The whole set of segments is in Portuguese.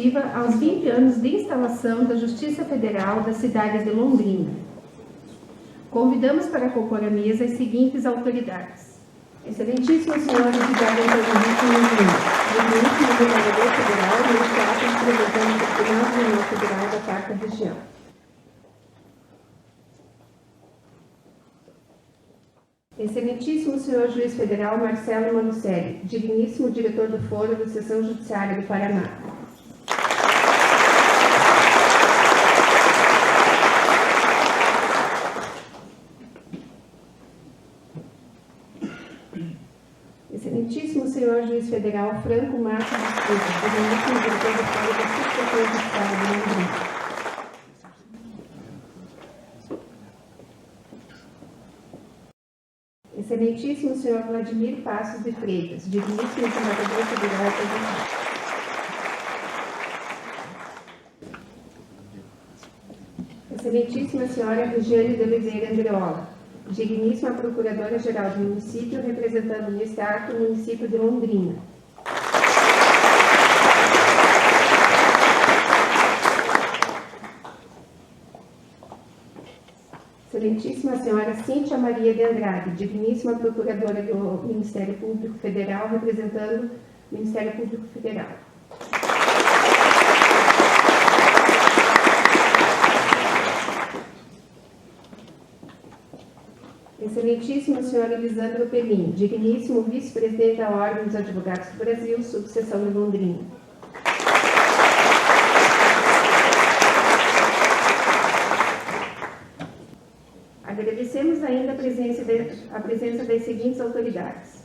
alusiva aos 20 anos de instalação da Justiça Federal da cidade de Londrina. Convidamos para compor a mesa as seguintes autoridades. Excelentíssimo senhor Edgar Antônio Londrina, digníssimo governador federal e estatus representante do Tribunal Federal da Quarta Região. Excelentíssimo senhor juiz federal Marcelo Manucelli, digníssimo diretor do Foro da Seção Judiciária do Paraná. Excelentíssimo senhor juiz federal Franco Márcio de Souza, digníssimo diretor do Foro da Subseção Judiciária de Londrina. Excelentíssimo senhor Vladimir Passos de Freitas, digníssimo senador federal da Excelentíssima senhora Regiane de Oliveira Andreola, digníssima procuradora-geral do município, representando neste ato o município de Londrina. Excelentíssima senhora Cíntia Maria de Andrade, digníssima procuradora do Ministério Público Federal, representando o Ministério Público Federal. Excelentíssimo senhor Elisandro Pelim, digníssimo vice-presidente da Ordem dos Advogados do Brasil, subseção de Londrina. Agradecemos ainda a presença das seguintes autoridades: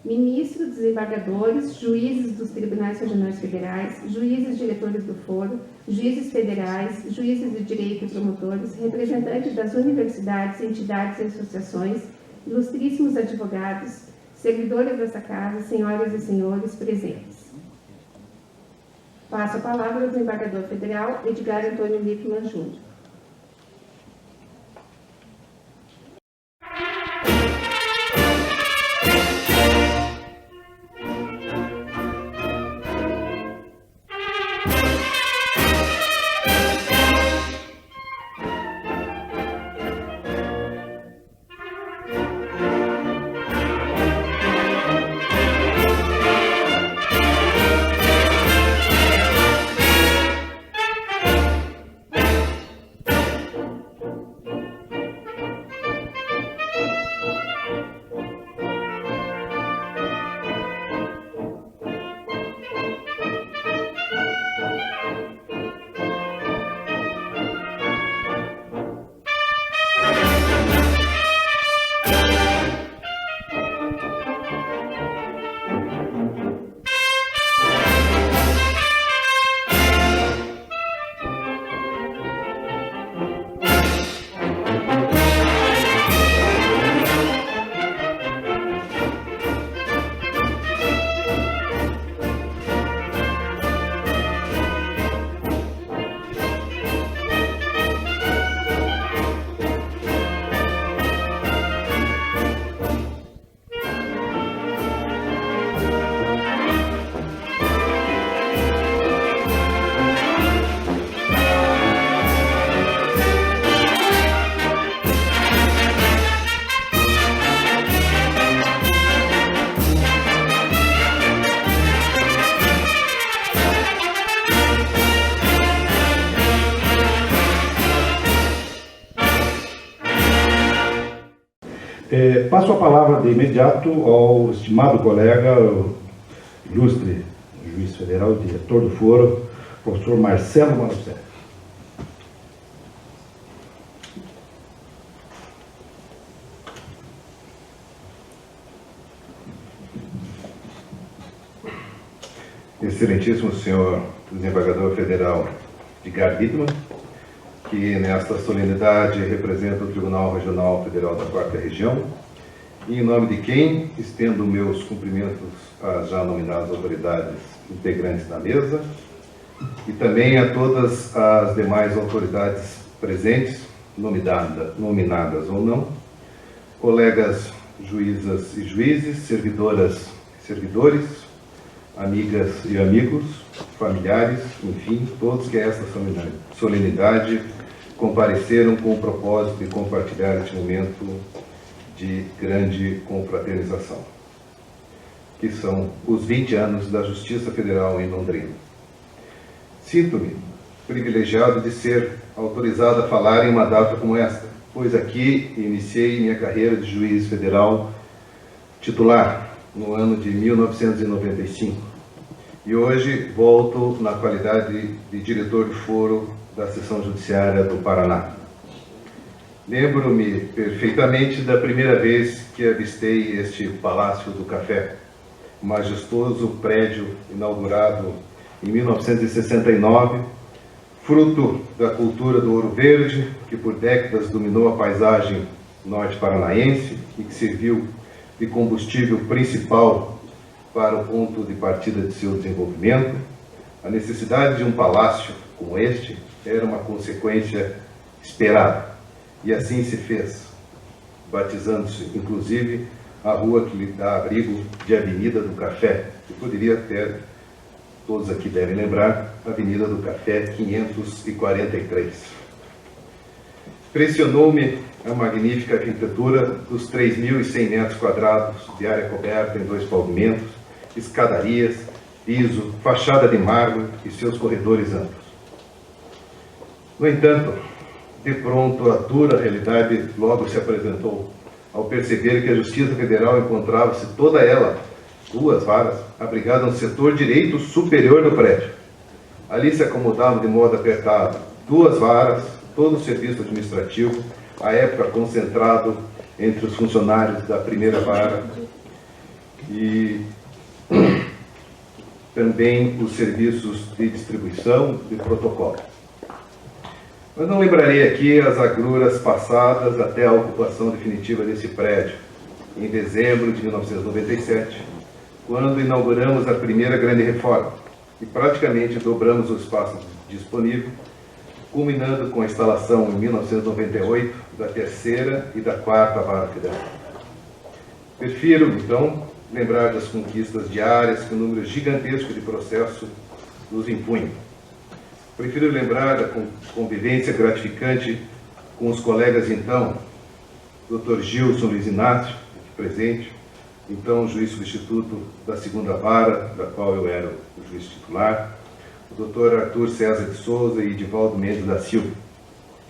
ministros, desembargadores, juízes dos tribunais regionais federais, juízes diretores do foro, juízes federais, juízes de direito e promotores, representantes das universidades, entidades e associações, ilustríssimos advogados, servidores desta casa, senhoras e senhores presentes. Passo a palavra ao desembargador federal Edgar Antônio Lippmann Júnior. Passo a palavra de imediato ao estimado colega, ilustre juiz federal e diretor do foro, professor Marcelo Manucelli. Excelentíssimo senhor desembargador federal Edgar Lippmann, que nesta solenidade representa o Tribunal Regional Federal da Quarta Região, e em nome de quem estendo meus cumprimentos às já nominadas autoridades integrantes da mesa e também a todas as demais autoridades presentes, nominadas ou não, colegas juízas e juízes, servidoras e servidores, amigas e amigos, familiares, enfim, todos que a esta solenidade compareceram com o propósito de compartilhar este momento de grande confraternização, que são os 20 anos da Justiça Federal em Londrina. Sinto-me privilegiado de ser autorizado a falar em uma data como esta, pois aqui iniciei minha carreira de juiz federal titular no ano de 1995 e hoje volto na qualidade de diretor de foro da Seção Judiciária do Paraná. Lembro-me perfeitamente da primeira vez que avistei este Palácio do Café, majestoso prédio inaugurado em 1969, fruto da cultura do Ouro Verde, que por décadas dominou a paisagem norte-paranaense e que serviu de combustível principal para o ponto de partida de seu desenvolvimento. A necessidade de um palácio como este era uma consequência esperada, e assim se fez, batizando-se, inclusive, a rua que lhe dá abrigo de Avenida do Café, que poderia ter, todos aqui devem lembrar, Avenida do Café 543. Impressionou-me a magnífica arquitetura dos 3.100 metros quadrados de área coberta em 2 pavimentos, escadarias, piso, fachada de mármore e seus corredores amplos. No entanto, de pronto, a dura realidade logo se apresentou, ao perceber que a Justiça Federal encontrava-se toda ela, 2 varas, abrigada no setor direito superior do prédio. Ali se acomodavam de modo apertado 2 varas, todo o serviço administrativo, à época concentrado entre os funcionários da primeira vara e também os serviços de distribuição de protocolo. Mas não lembrarei aqui as agruras passadas até a ocupação definitiva desse prédio, em dezembro de 1997, quando inauguramos a primeira grande reforma e praticamente dobramos o espaço disponível, culminando com a instalação em 1998 da 3ª e da 4ª vara federal. Prefiro, então, lembrar das conquistas diárias que o número gigantesco de processo nos impunha. Prefiro lembrar da convivência gratificante com os colegas, então, Dr. Gilson Luiz Inácio, aqui presente, então juiz substituto da 2ª vara, da qual eu era o juiz titular, o Dr. Arthur César de Souza e Edivaldo Mendes da Silva,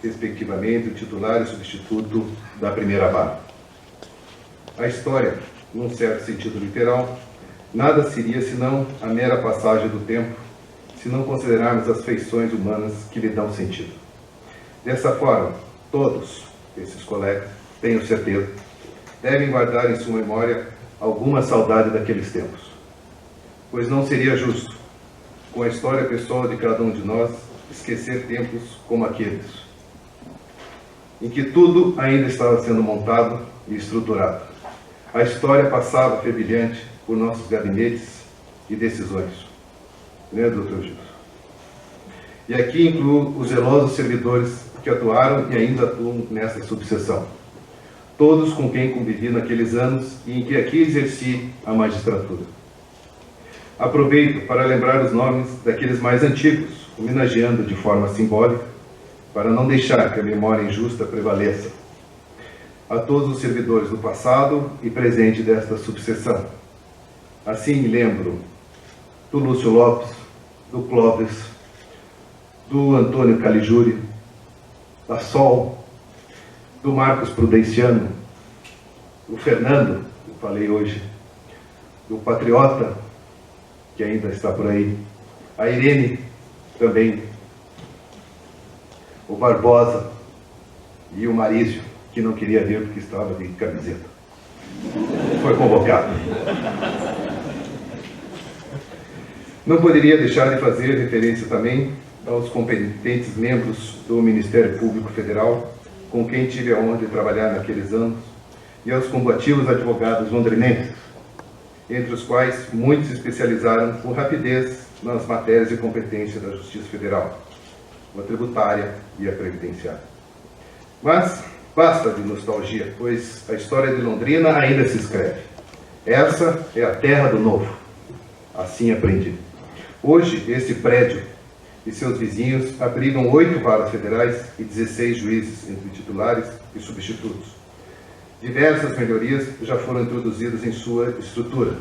respectivamente o titular e substituto da 1ª vara. A história, num certo sentido literal, nada seria senão a mera passagem do tempo, se não considerarmos as feições humanas que lhe dão sentido. Dessa forma, todos esses colegas, tenho certeza, devem guardar em sua memória alguma saudade daqueles tempos, pois não seria justo, com a história pessoal de cada um de nós, esquecer tempos como aqueles, em que tudo ainda estava sendo montado e estruturado. A história passava fervilhante por nossos gabinetes e decisões. Né, doutor Gilson? E aqui incluo os zelosos servidores que atuaram e ainda atuam nessa subseção. Todos com quem convivi naqueles anos e em que aqui exerci a magistratura. Aproveito para lembrar os nomes daqueles mais antigos, homenageando de forma simbólica, para não deixar que a memória injusta prevaleça. A todos os servidores do passado e presente desta subseção. Assim me lembro do Lúcio Lopes, do Clóvis, do Antônio Caligiuri, da Sol, do Marcos Prudenciano, do Fernando, que eu falei hoje, do Patriota, que ainda está por aí, a Irene também, o Barbosa e o Marício, que não queria vir porque estava de camiseta. Foi convocado. Não poderia deixar de fazer referência também aos competentes membros do Ministério Público Federal, com quem tive a honra de trabalhar naqueles anos, e aos combativos advogados londrinenses, entre os quais muitos se especializaram com rapidez nas matérias de competência da Justiça Federal, a tributária e a previdenciária. Mas basta de nostalgia, pois a história de Londrina ainda se escreve. Essa é a terra do novo. Assim aprendi. Hoje, esse prédio e seus vizinhos abrigam 8 varas federais e 16 juízes, entre titulares e substitutos. Diversas melhorias já foram introduzidas em sua estrutura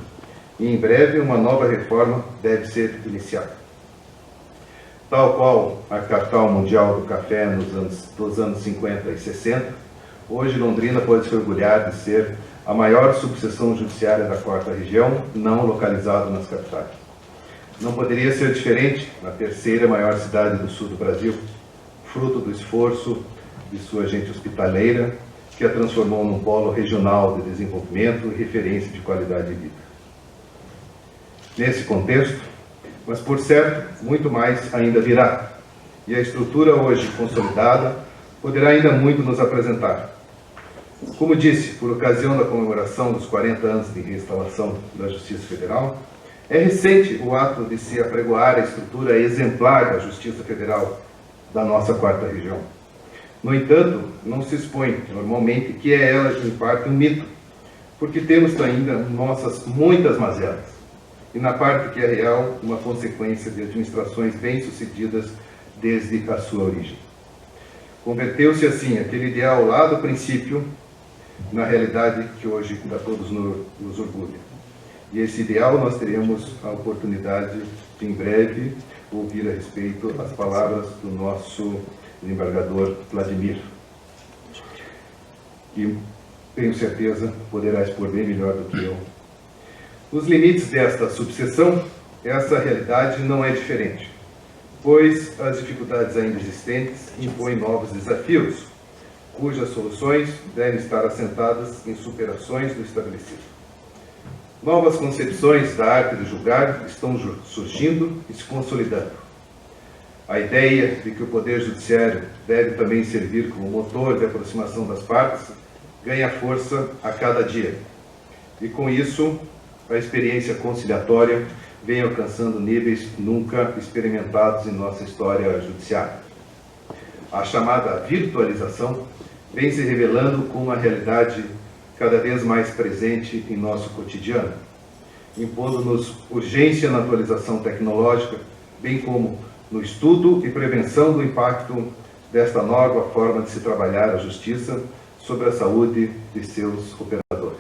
e, em breve, uma nova reforma deve ser iniciada. Tal qual a capital mundial do café dos anos 50 e 60, hoje Londrina pode se orgulhar de ser a maior subseção judiciária da 4ª região, não localizada nas capitais. Não poderia ser diferente na 3ª maior cidade do sul do Brasil, fruto do esforço de sua gente hospitaleira, que a transformou num polo regional de desenvolvimento e referência de qualidade de vida. Nesse contexto, mas por certo, muito mais ainda virá, e a estrutura hoje consolidada poderá ainda muito nos apresentar. Como disse, por ocasião da comemoração dos 40 anos de reinstalação da Justiça Federal, é recente o ato de se apregoar a estrutura exemplar da Justiça Federal da nossa 4ª região. No entanto, não se expõe normalmente que é ela, em parte, um mito, porque temos ainda nossas muitas mazelas, e na parte que é real, uma consequência de administrações bem-sucedidas desde a sua origem. Converteu-se, assim, aquele ideal lá do princípio, na realidade que hoje a todos nos orgulha. E esse ideal nós teremos a oportunidade de, em breve, ouvir a respeito as palavras do nosso desembargador Vladimir, que, tenho certeza, poderá expor bem melhor do que eu. Nos limites desta subseção, essa realidade não é diferente, pois as dificuldades ainda existentes impõem novos desafios, cujas soluções devem estar assentadas em superações do estabelecido. Novas concepções da arte de julgar estão surgindo e se consolidando. A ideia de que o Poder Judiciário deve também servir como motor de aproximação das partes ganha força a cada dia. E com isso, a experiência conciliatória vem alcançando níveis nunca experimentados em nossa história judiciária. A chamada virtualização vem se revelando como uma realidade cada vez mais presente em nosso cotidiano, impondo-nos urgência na atualização tecnológica, bem como no estudo e prevenção do impacto desta nova forma de se trabalhar a justiça sobre a saúde de seus operadores.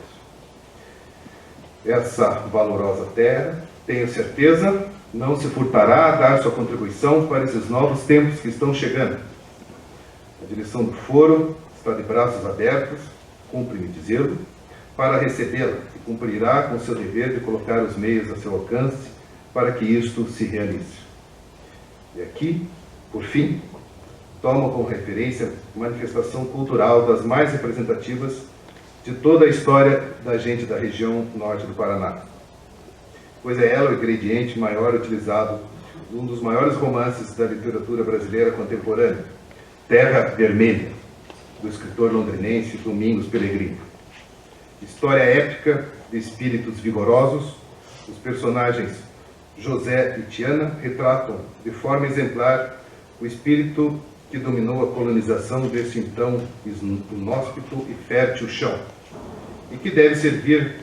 Essa valorosa terra, tenho certeza, não se furtará a dar sua contribuição para esses novos tempos que estão chegando. A direção do foro está de braços abertos, cumpre-me dizê-lo, para recebê-la e cumprirá com seu dever de colocar os meios a seu alcance para que isto se realize. E aqui, por fim, tomo como referência a manifestação cultural das mais representativas de toda a história da gente da região norte do Paraná, pois é ela o ingrediente maior utilizado num dos maiores romances da literatura brasileira contemporânea, Terra Vermelha, do escritor londrinense Domingos Pelegrino. História épica de espíritos vigorosos, os personagens José e Tiana retratam de forma exemplar o espírito que dominou a colonização desse então inóspito e fértil chão, e que deve servir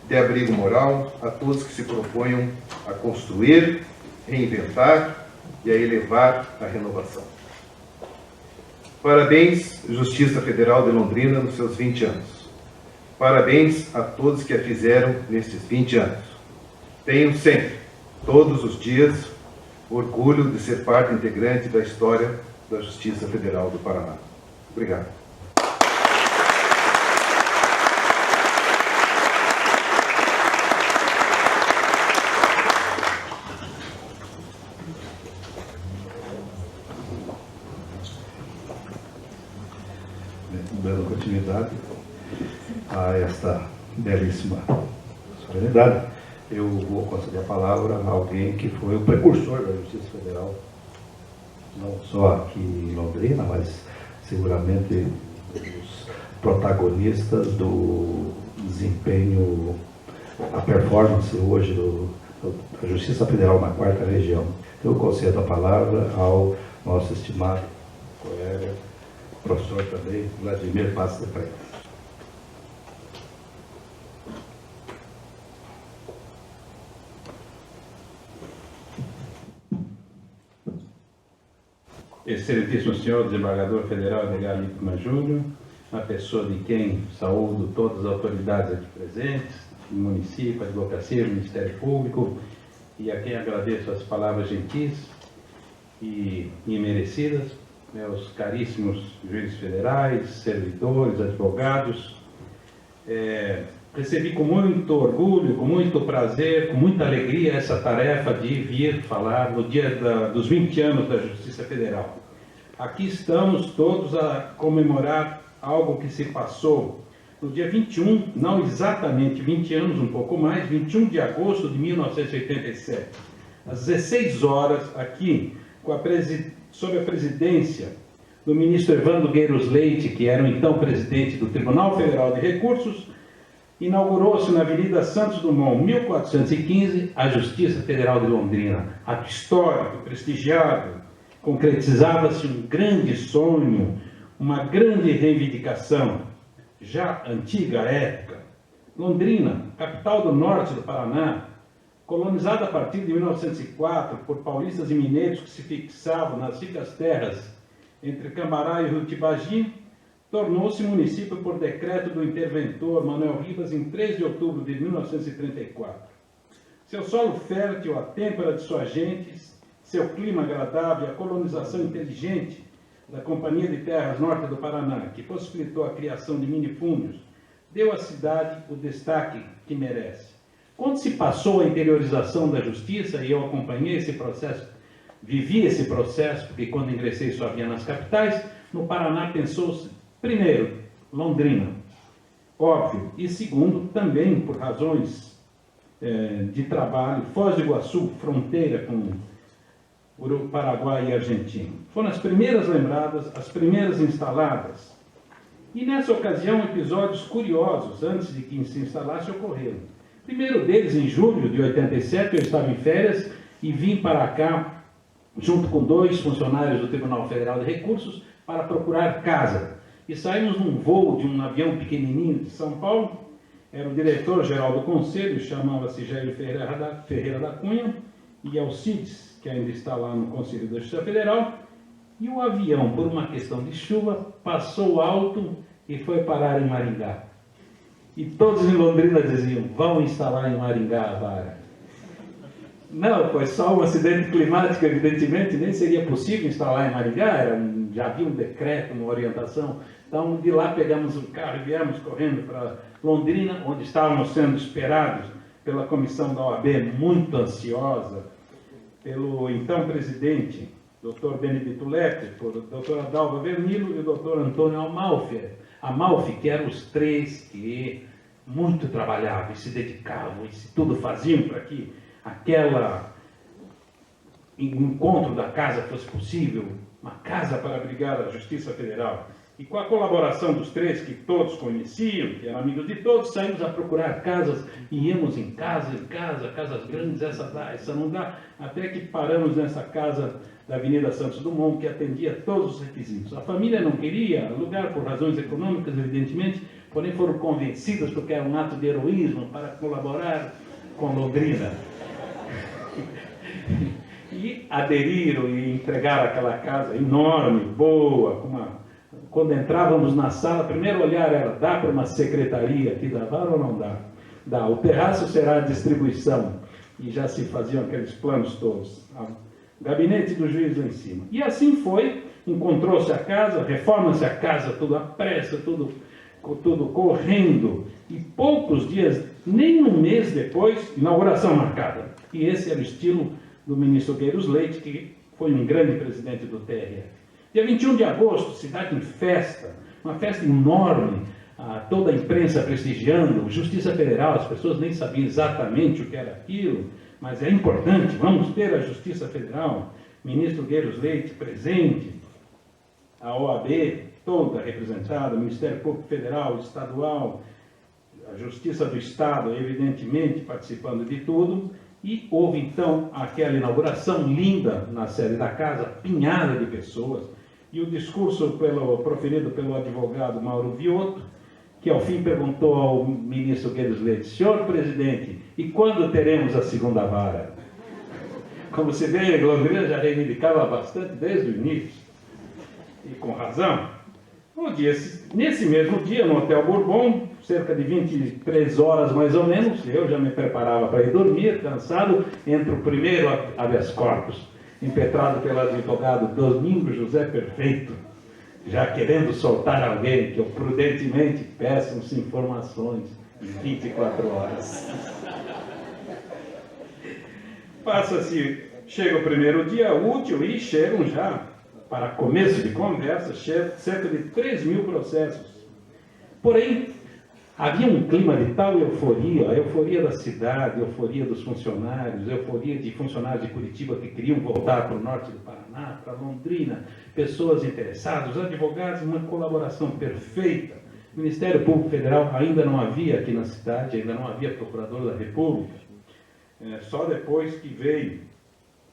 de abrigo moral a todos que se proponham a construir, reinventar e a elevar a renovação. Parabéns, Justiça Federal de Londrina, nos seus 20 anos. Parabéns a todos que a fizeram nestes 20 anos. Tenham sempre, todos os dias, orgulho de ser parte integrante da história da Justiça Federal do Paraná. Obrigado. Dando continuidade a esta belíssima solenidade, eu vou conceder a palavra a alguém que foi o precursor da Justiça Federal, não só aqui em Londrina, mas seguramente os protagonistas do desempenho, a performance hoje da Justiça Federal na 4ª região. Eu concedo a palavra ao nosso estimado colega, professor também, Vladimir Passos de Freitas. Excelentíssimo senhor desembargador federal Edgar Lippmann Júnior, a pessoa de quem saúdo todas as autoridades aqui presentes, do município, advocacia, Ministério Público, e a quem agradeço as palavras gentis e merecidas, meus caríssimos juízes federais, servidores, advogados. Recebi com muito orgulho, com muito prazer, com muita alegria essa tarefa de vir falar no dia dos 20 anos da Justiça Federal. Aqui estamos todos a comemorar algo que se passou no dia 21, não exatamente 20 anos, um pouco mais, 21 de agosto de 1987, às 16 horas, aqui, sob a presidência do ministro Evandro Gueiros Leite, que era o então presidente do Tribunal Federal de Recursos, inaugurou-se na Avenida Santos Dumont, 1415, a Justiça Federal de Londrina. Ato histórico, prestigiado, concretizava-se um grande sonho, uma grande reivindicação, já antiga época. Londrina, capital do norte do Paraná, colonizada a partir de 1904 por paulistas e mineiros que se fixavam nas ricas terras entre Cambará e Rio Tibagi, tornou-se município por decreto do interventor Manuel Ribas em 3 de outubro de 1934. Seu solo fértil, a têmpera de suas gentes, seu clima agradável e a colonização inteligente da Companhia de Terras Norte do Paraná, que possibilitou a criação de minifúndios, deu à cidade o destaque que merece. Quando se passou a interiorização da justiça, e eu acompanhei esse processo, vivi esse processo, porque quando ingressei só havia nas capitais, no Paraná pensou-se, primeiro, Londrina, óbvio, e segundo, também por razões de trabalho, Foz do Iguaçu, fronteira com o Paraguai e Argentina. Foram as primeiras lembradas, as primeiras instaladas. E nessa ocasião, episódios curiosos, antes de que se instalasse, ocorreram. O primeiro deles, em julho de 87, eu estava em férias e vim para cá, junto com 2 funcionários do Tribunal Federal de Recursos, para procurar casa. E saímos num voo de um avião pequenininho de São Paulo. Era o diretor-geral do Conselho, chamava-se Jair Ferreira da Cunha, e Alcides, que ainda está lá no Conselho da Justiça Federal, e o avião, por uma questão de chuva, passou alto e foi parar em Maringá. E todos em Londrina diziam, vão instalar em Maringá a vara. Não, foi só um acidente climático, evidentemente, nem seria possível instalar em Maringá, já havia um decreto, uma orientação. Então, de lá pegamos o carro e viemos correndo para Londrina, onde estávamos sendo esperados pela comissão da OAB, muito ansiosa, pelo então presidente, Dr. Benedito Lepter, por Dr. Adalva Vernilo e o Dr. Antônio Amalfi, que eram os 3 que muito trabalhavam e se dedicavam e tudo faziam para que aquele encontro da casa fosse possível, uma casa para abrigar a Justiça Federal. E com a colaboração dos 3 que todos conheciam, que eram amigos de todos, saímos a procurar casas, e íamos em casa, casas grandes, essa dá, essa não dá, até que paramos nessa casa da Avenida Santos Dumont, que atendia todos os requisitos. A família não queria alugar por razões econômicas, evidentemente, porém foram convencidas porque era um ato de heroísmo para colaborar com Londrina. E aderiram e entregaram aquela casa enorme, boa, quando entrávamos na sala, o primeiro olhar era, dá para uma secretaria aqui da vara ou não dá? Dá. O terraço será a distribuição. E já se faziam aqueles planos todos. O gabinete do juiz lá em cima. E assim foi, encontrou-se a casa, reforma-se a casa, tudo à pressa, tudo correndo. E poucos dias, nem um mês depois, inauguração marcada. E esse era o estilo do ministro Gueiros Leite, que foi um grande presidente do TRF. Dia 21 de agosto, cidade em festa, uma festa enorme, toda a imprensa prestigiando, Justiça Federal, as pessoas nem sabiam exatamente o que era aquilo, mas é importante, vamos ter a Justiça Federal, ministro Gueiros Leite presente, a OAB toda representada, o Ministério Público Federal, Estadual, a Justiça do Estado, evidentemente, participando de tudo, e houve então aquela inauguração linda na sede da casa, pinhada de pessoas, e o discurso proferido pelo advogado Mauro Viotto, que ao fim perguntou ao ministro Guedes Leite, senhor presidente, e quando teremos a segunda vara? Como se vê, Londrina já reivindicava bastante desde o início. e com razão. Nesse mesmo dia, no Hotel Bourbon, cerca de 23 horas mais ou menos, eu já me preparava para ir dormir, cansado, entre o primeiro habeas corpus, impetrado pelo advogado Domingo José Perfeito, já querendo soltar alguém que eu prudentemente peço informações em 24 horas. Chega o primeiro dia útil e chegam já, para começo de conversa, cerca de 3.000 processos. Porém, havia um clima de tal euforia, a euforia da cidade, a euforia dos funcionários, a euforia de funcionários de Curitiba que queriam voltar para o norte do Paraná, para Londrina, pessoas interessadas, os advogados, uma colaboração perfeita. O Ministério Público Federal ainda não havia aqui na cidade, ainda não havia procurador da República, só depois que veio,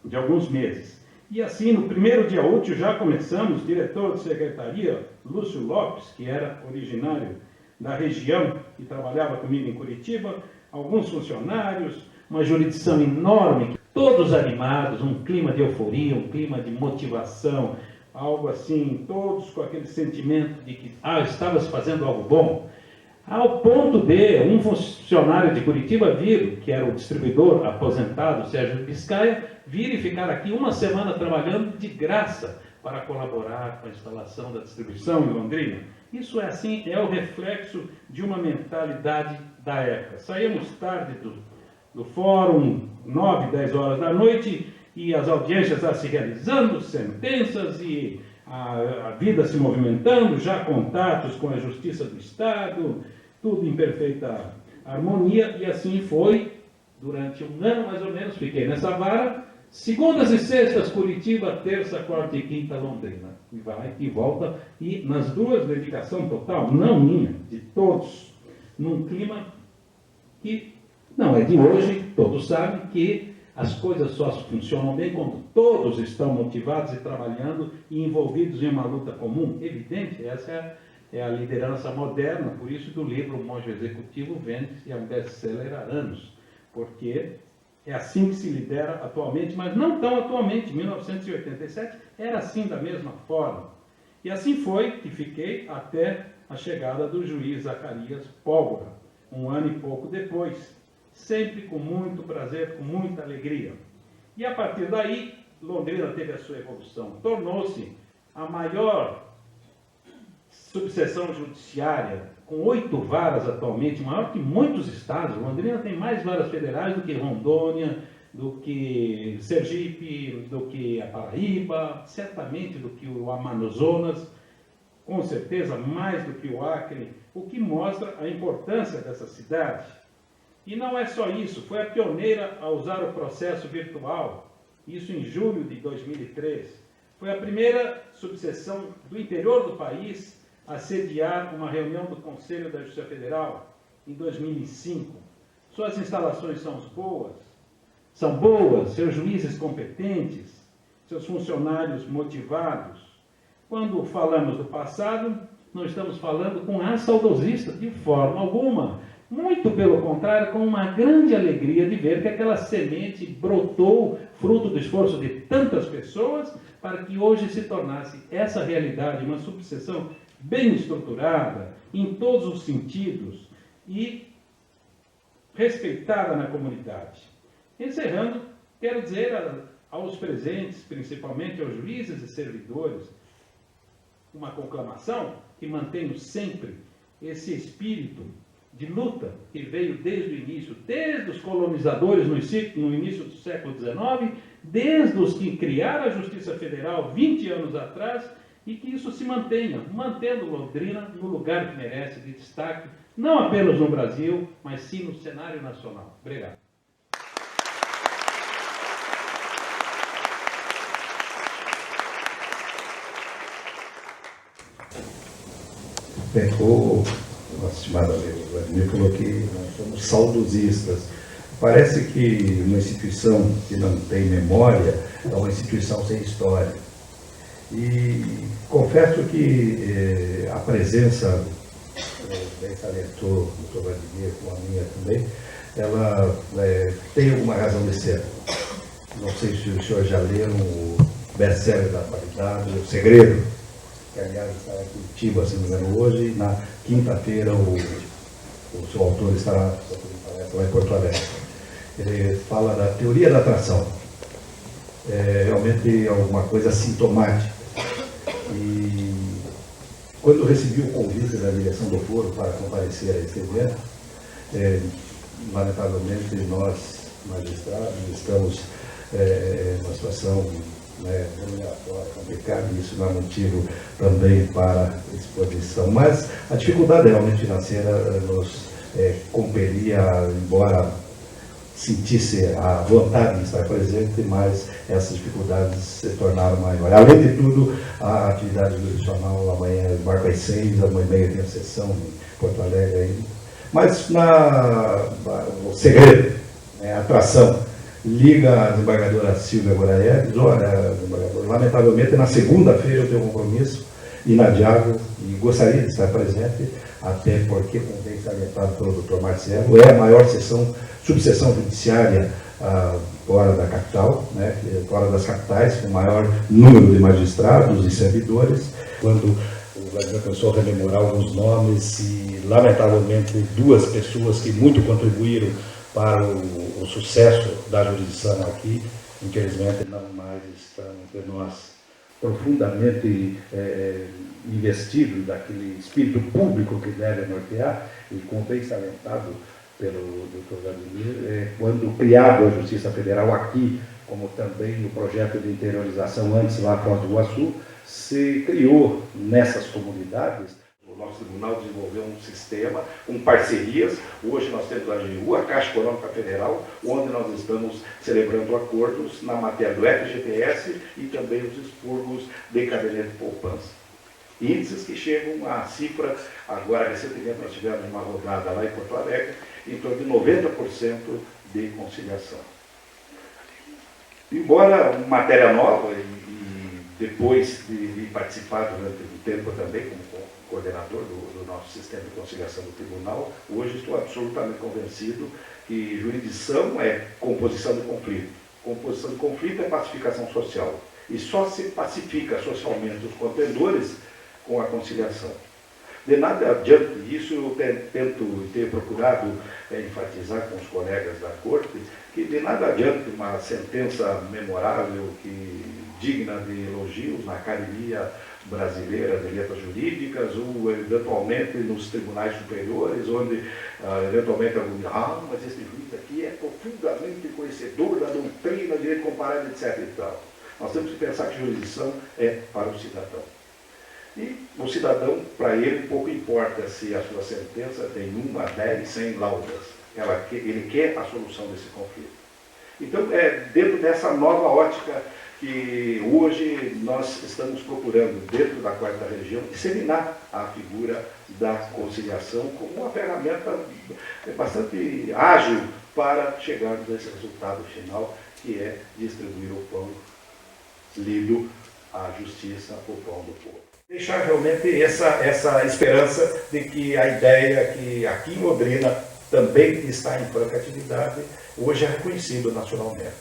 de alguns meses. E assim, no primeiro dia útil, já começamos, diretor de secretaria, Lúcio Lopes, que era originário da região, que trabalhava comigo em Curitiba, alguns funcionários, uma jurisdição enorme, todos animados, um clima de euforia, um clima de motivação, algo assim, todos com aquele sentimento de que estava se fazendo algo bom, ao ponto de um funcionário de Curitiba vir, que era o distribuidor aposentado, Sérgio Biscaia, vir e ficar aqui uma semana trabalhando de graça para colaborar com a instalação da distribuição em Londrina. Isso é assim, é o reflexo de uma mentalidade da época. Saímos tarde do fórum, 9, 10 horas da noite, e as audiências já se realizando, sentenças e a vida se movimentando, já contatos com a Justiça do Estado, tudo em perfeita harmonia, e assim foi durante um ano mais ou menos, fiquei nessa vara. Segundas e sextas, Curitiba, terça, quarta e quinta, Londrina. E vai e volta, e nas duas, dedicação total, não minha, de todos, num clima que não é de hoje, todos sabem que as coisas só funcionam bem quando todos estão motivados e trabalhando e envolvidos em uma luta comum. Evidente, essa é a liderança moderna, por isso do livro O Monge Executivo vende e é um best-seller há anos, porque é assim que se lidera atualmente, mas não tão atualmente. Em 1987 era assim da mesma forma. E assim foi que fiquei até a chegada do juiz Zacarias Pólvora, um ano e pouco depois, sempre com muito prazer, com muita alegria. E a partir daí, Londrina teve a sua evolução, tornou-se a maior subseção judiciária, com 8 varas atualmente, maior que muitos estados. Londrina tem mais varas federais do que Rondônia, do que Sergipe, do que a Paraíba, certamente do que o Amazonas, com certeza mais do que o Acre, o que mostra a importância dessa cidade. E não é só isso, foi a pioneira a usar o processo virtual, isso em julho de 2003. Foi a primeira subseção do interior do país a sediar uma reunião do Conselho da Justiça Federal em 2005. Suas instalações são boas, seus juízes competentes, seus funcionários motivados. Quando falamos do passado, não estamos falando com ar saudosista, de forma alguma. Muito pelo contrário, com uma grande alegria de ver que aquela semente brotou, fruto do esforço de tantas pessoas, para que hoje se tornasse essa realidade, uma subseção bem estruturada, em todos os sentidos, e respeitada na comunidade. Encerrando, quero dizer aos presentes, principalmente aos juízes e servidores, uma conclamação que mantenho sempre esse espírito de luta que veio desde o início, desde os colonizadores no início do século XIX, desde os que criaram a Justiça Federal 20 anos atrás, e que isso se mantenha, mantendo Londrina no lugar que merece, de destaque, não apenas no Brasil, mas sim no cenário nacional. Obrigado. Bem, o nosso estimado amigo Vladimir falou que nós somos saudosistas. Parece que uma instituição que não tem memória é uma instituição sem história. E confesso que a presença, bem salientou o Dr. Vladimir, com a minha também, ela tem alguma razão de ser. Não sei se os senhores já leram o best-seller da atualidade, O Segredo. que aliás está em Curitiba, se não me engano, hoje, e na quinta-feira o seu autor estará lá em Porto Alegre. Ele fala da teoria da atração. Realmente é alguma coisa sintomática. E quando recebi o convite da direção do foro para comparecer a este evento, lamentavelmente nós, magistrados, estamos numa situação remuneratória complicada, e isso não é motivo também para exposição. Mas a dificuldade realmente financeira nos compelia, embora sentisse a vontade de estar presente, mas essas dificuldades se tornaram maiores. Além de tudo, a atividade jurisdicional amanhã embarca às 6, amanhã tem a sessão em Porto Alegre ainda. Mas o segredo, a atração, liga a desembargadora Silvia Goraeves. Olha, desembargadora, lamentavelmente na segunda-feira eu tenho um compromisso inadiável e gostaria de estar presente, até porque, como bem salientado pelo Dr. Marcelo, é a maior subseção judiciária fora da capital, fora das capitais, com o maior número de magistrados e servidores. Quando o Vladimir começou a rememorar alguns nomes e, lamentavelmente, duas pessoas que muito contribuíram para o sucesso da jurisdição aqui, infelizmente não mais estão entre nós. Profundamente investido daquele espírito público que deve nortear, e como bem salientado pelo Dr. Vladimir, quando criado a Justiça Federal aqui, como também o projeto de interiorização antes lá Foz do Iguaçu, se criou nessas comunidades. O nosso tribunal desenvolveu um sistema com parcerias. Hoje nós temos a AGU, a Caixa Econômica Federal, onde nós estamos celebrando acordos na matéria do FGTS e também os expurgos de caderneta de poupança. Índices que chegam à cifra, agora recentemente nós tivemos uma rodada lá em Porto Alegre, em torno de 90% de conciliação. Embora uma matéria nova, e depois de participar durante um tempo também como coordenador do nosso sistema de conciliação do tribunal, hoje estou absolutamente convencido que jurisdição é composição de conflito. Composição de conflito é pacificação social. E só se pacifica socialmente os contendores com a conciliação. De nada adianta, isso eu tento ter procurado enfatizar com os colegas da Corte, que de nada adianta uma sentença memorável, digna de elogios na Academia Brasileira de Letras Jurídicas, ou eventualmente nos tribunais superiores, onde eventualmente algum mas esse juiz aqui é profundamente conhecedor da doutrina, direito comparado, etc. e tal. Nós temos que pensar que jurisdição é para o cidadão. E o cidadão, para ele, pouco importa se a sua sentença tem 1, 10, 100 laudas. Ele quer a solução desse conflito. Então, dentro dessa nova ótica que hoje nós estamos procurando, dentro da 4ª Região, disseminar a figura da conciliação como uma ferramenta bastante ágil para chegarmos a esse resultado final, que é distribuir o pão lido à justiça, o pão do povo. Deixar realmente essa esperança de que a ideia que aqui em Londrina também está em franca atividade, hoje é reconhecido nacionalmente.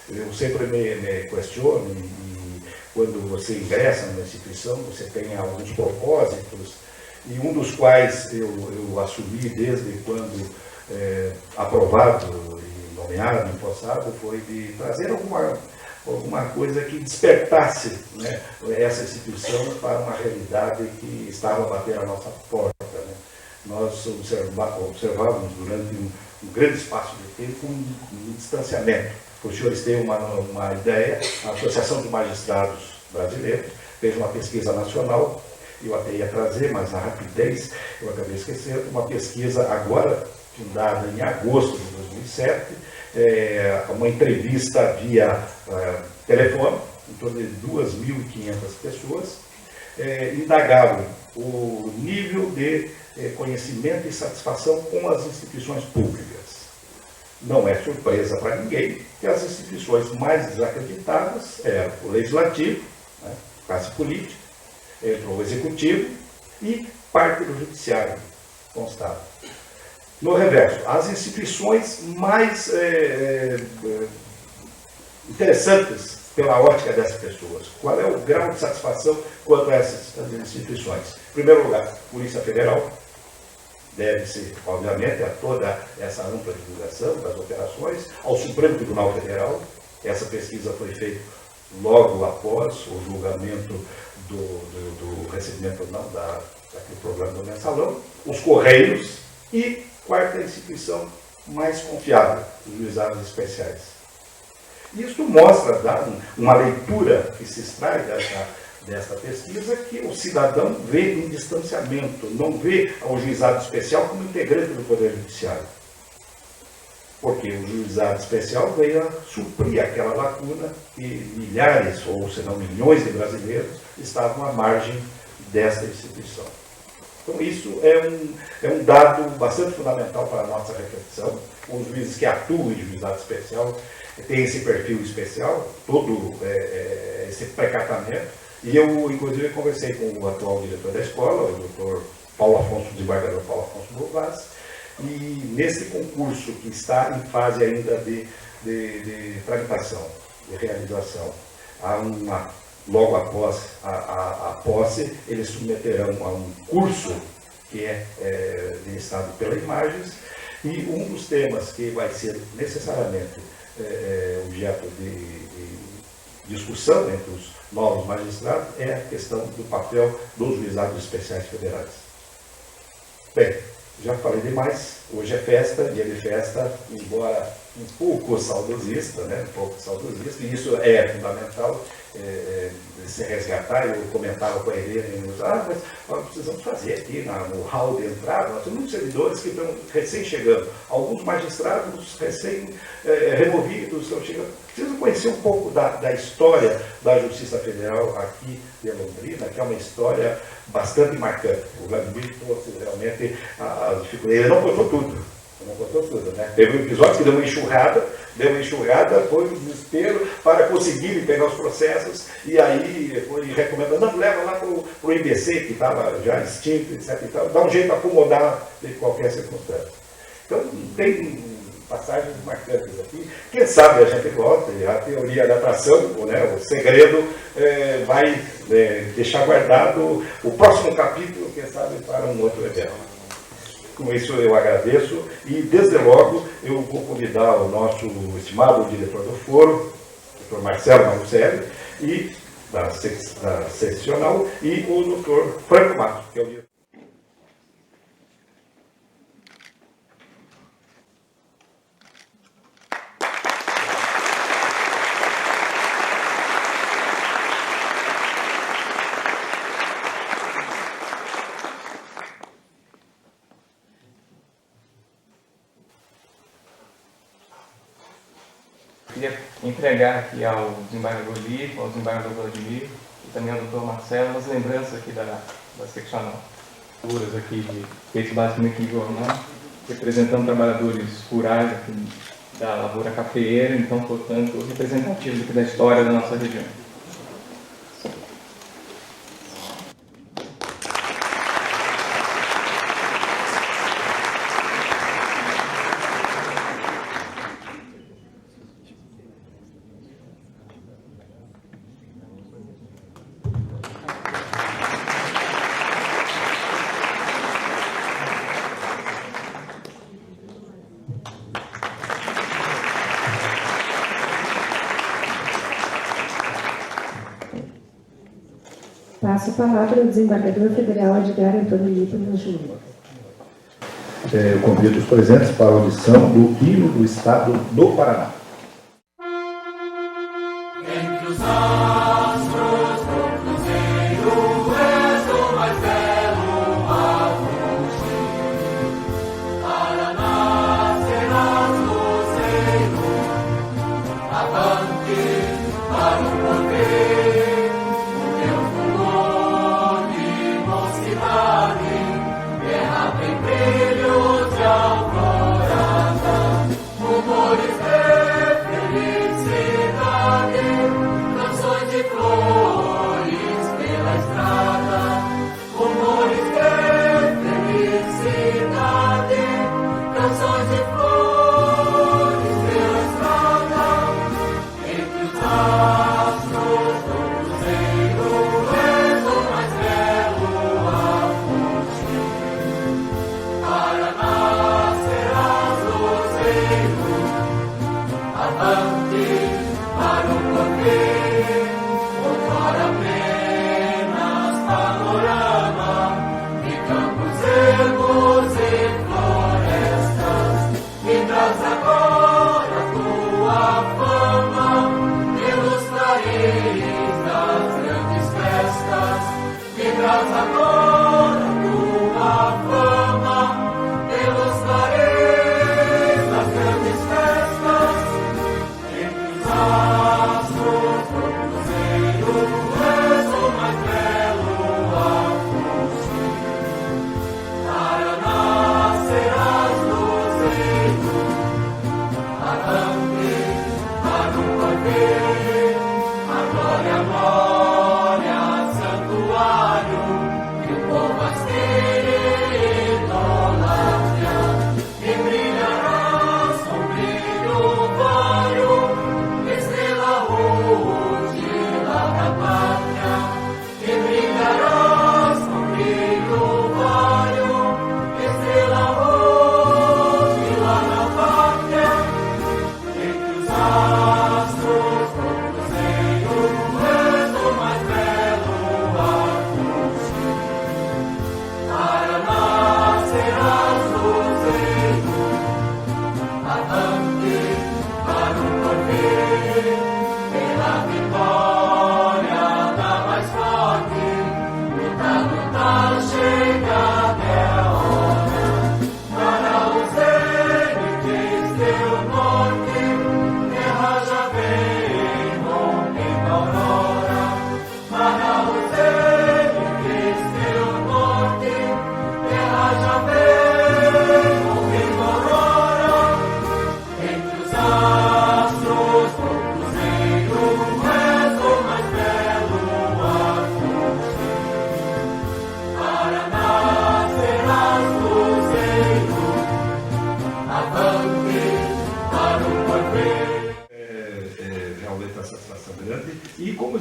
Eu sempre me questiono, e quando você ingressa numa instituição, você tem alguns propósitos, e um dos quais eu assumi desde quando aprovado e nomeado, empossado, foi de trazer alguma coisa que despertasse essa instituição para uma realidade que estava a bater a nossa porta. Nós observávamos durante um grande espaço de tempo um distanciamento. Os senhores têm uma ideia, a Associação de Magistrados Brasileiros fez uma pesquisa nacional, eu até ia trazer, mas na rapidez eu acabei esquecendo, uma pesquisa agora, fundada em agosto de 2007, uma entrevista via telefone, em torno de 2.500 pessoas, indagavam o nível de conhecimento e satisfação com as instituições públicas. Não é surpresa para ninguém que as instituições mais desacreditadas eram o Legislativo, classe política, entrou o Executivo e parte do Judiciário, constado. No reverso, as instituições mais interessantes pela ótica dessas pessoas. Qual é o grau de satisfação quanto a essas instituições? Em primeiro lugar, Polícia Federal, deve-se, obviamente, a toda essa ampla divulgação das operações, ao Supremo Tribunal Federal. Essa pesquisa foi feita logo após o julgamento do recebimento daquele programa do mensalão, os Correios e, quarta instituição mais confiável, os juizados especiais. Isso mostra, dá uma leitura que se extrai desta pesquisa, que o cidadão vê em distanciamento, não vê o juizado especial como integrante do Poder Judiciário. Porque o juizado especial veio a suprir aquela lacuna que milhares, ou se não milhões de brasileiros estavam à margem desta instituição. Então isso é um dado bastante fundamental para a nossa reflexão. Os juízes que atuam em juizado especial têm esse perfil especial, todo esse precatamento. E eu, inclusive, conversei com o atual diretor da escola, o doutor Paulo Afonso, desembargador Paulo Afonso Bovaz, e nesse concurso que está em fase ainda de tramitação, de realização, logo após a posse, eles submeterão a um curso que é ministrado pela Imagens, e um dos temas que vai ser necessariamente objeto de discussão entre os novos magistrados é a questão do papel dos juizados especiais federais. Bem, já falei demais, hoje é festa, dia de festa, embora um pouco saudosista, e isso é fundamental, se resgatar. Eu comentava com a Helena, mas nós precisamos fazer aqui no hall de entrada, nós temos muitos servidores que estão recém chegando, alguns magistrados recém removidos estão chegando. Preciso conhecer um pouco da história da Justiça Federal aqui de Londrina, que é uma história bastante marcante. O Vladimir trouxe realmente as dificuldades, ele não contou tudo. Né? Teve um episódio que deu uma enxurrada, foi um desespero para conseguirem pegar os processos, e aí foi recomendando, não, leva lá para o IBC, que estava já extinto, etc. E tal, dá um jeito de acomodar de qualquer circunstância. Então, tem passagens marcantes aqui. Quem sabe a gente volta, e a teoria da atração, né, o segredo vai deixar guardado o próximo capítulo, quem sabe, para um outro evento. Com isso eu agradeço e, desde logo, eu vou convidar o nosso estimado diretor do foro, Dr. Marcelo Marucelli, e da seccional, e o Dr. Franco Matos, que é o diretor. Queria entregar aqui ao desembargador Lico, ao desembargador Vladimir e também ao doutor Marcelo as lembranças aqui da seccional. Figuras aqui feitas basicamente em jornal, representando trabalhadores rurais aqui da lavoura cafeeira, então, portanto, representativos aqui da história da nossa região. Passo a palavra ao desembargador federal Edgar Antônio Lippmann Júnior. Eu convido os presentes para a audição do hino do Estado do Paraná. Entre os astros do cruzeiro és o mais belo a fugir. Paraná serás luzeiro, avante para o poder. O teu fulgor de mocidade, guerra tem brilhos de alvorada, rumores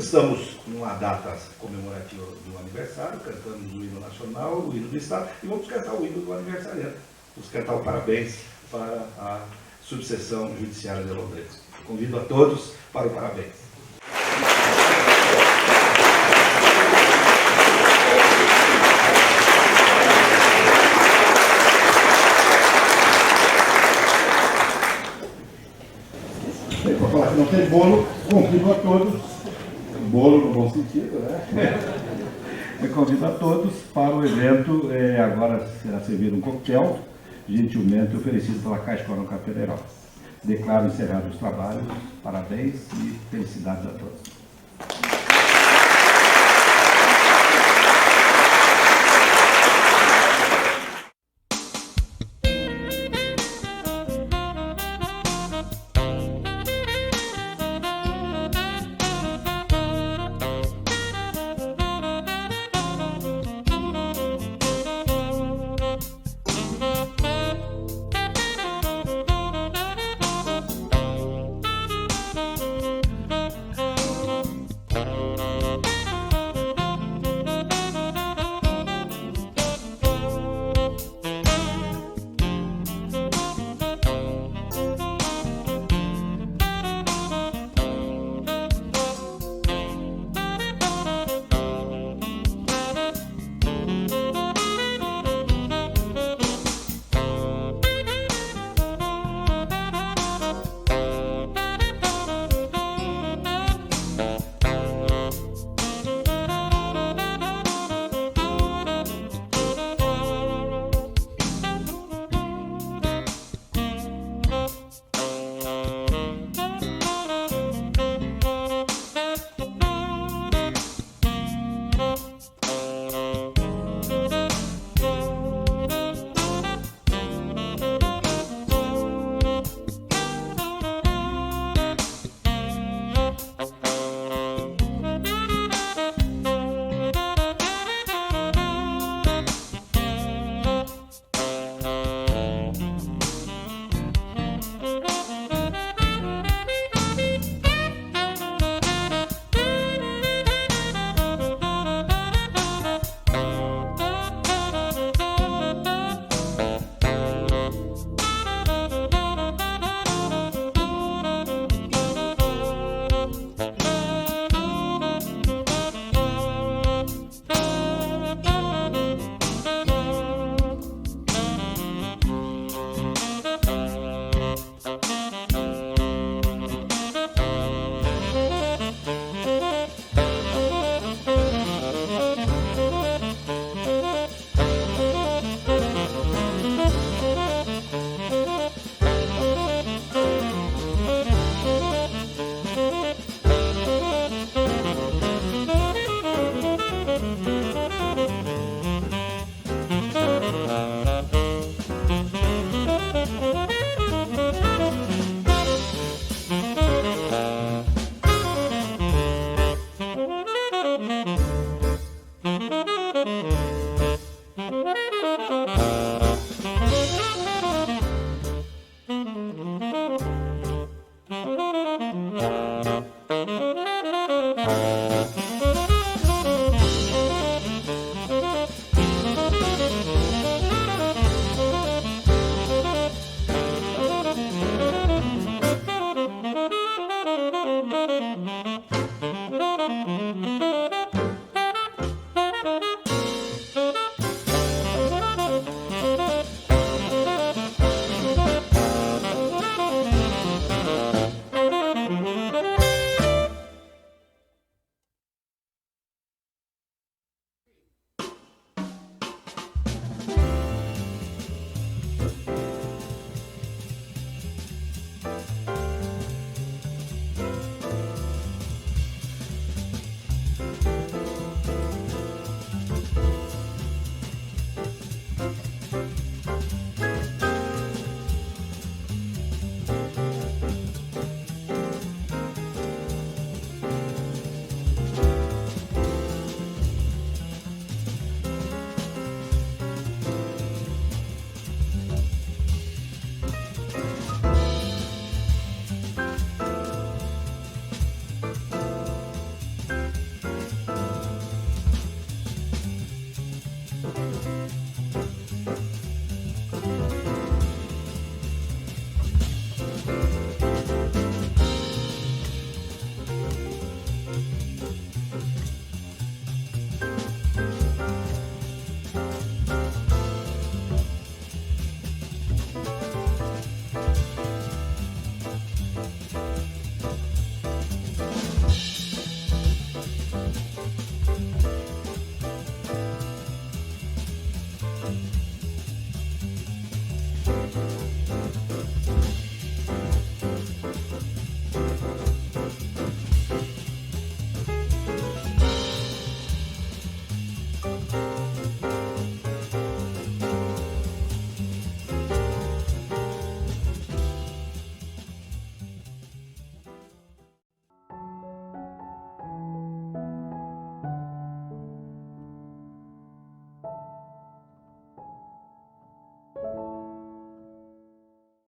estamos numa data comemorativa do aniversário, cantamos o hino nacional, o hino do Estado, e vamos cantar o hino do aniversariante. Vamos cantar o parabéns para a subseção judiciária de Londrina. Convido a todos para o parabéns. Para falar que não tem bolo, convido a todos, bolo no bom sentido, né? Eu convido a todos para o evento, agora será servido um coquetel, gentilmente oferecido pela Caixa Econômica Federal. Declaro encerrados os trabalhos, parabéns e felicidades a todos.